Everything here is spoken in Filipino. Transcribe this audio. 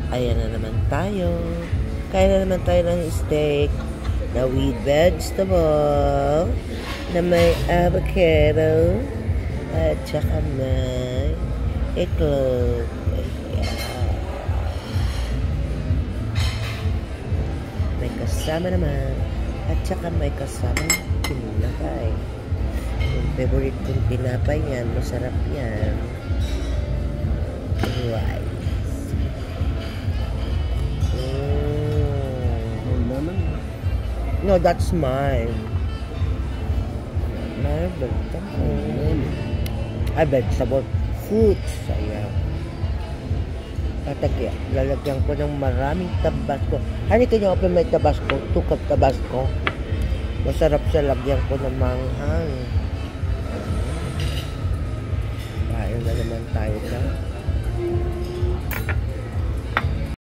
Ayan na naman tayo. Kaya na naman tayo ng steak na with vegetable, na may avocado, at saka may itlog. Ayan. May kasama naman. At saka may kasama tinapay. Yung favorite kong tinapay yan, masarap yan. Rice. No, that's mine. My vegetable. Ay, vegetable. Fruits. Ayan. Tatagyan. Lalagyan ko ng maraming tabasco. Hani kanya ako may tabasco. 2 cup tabasco. Masarap siya, lagyan ko ng manghang. Kain na naman tayo sa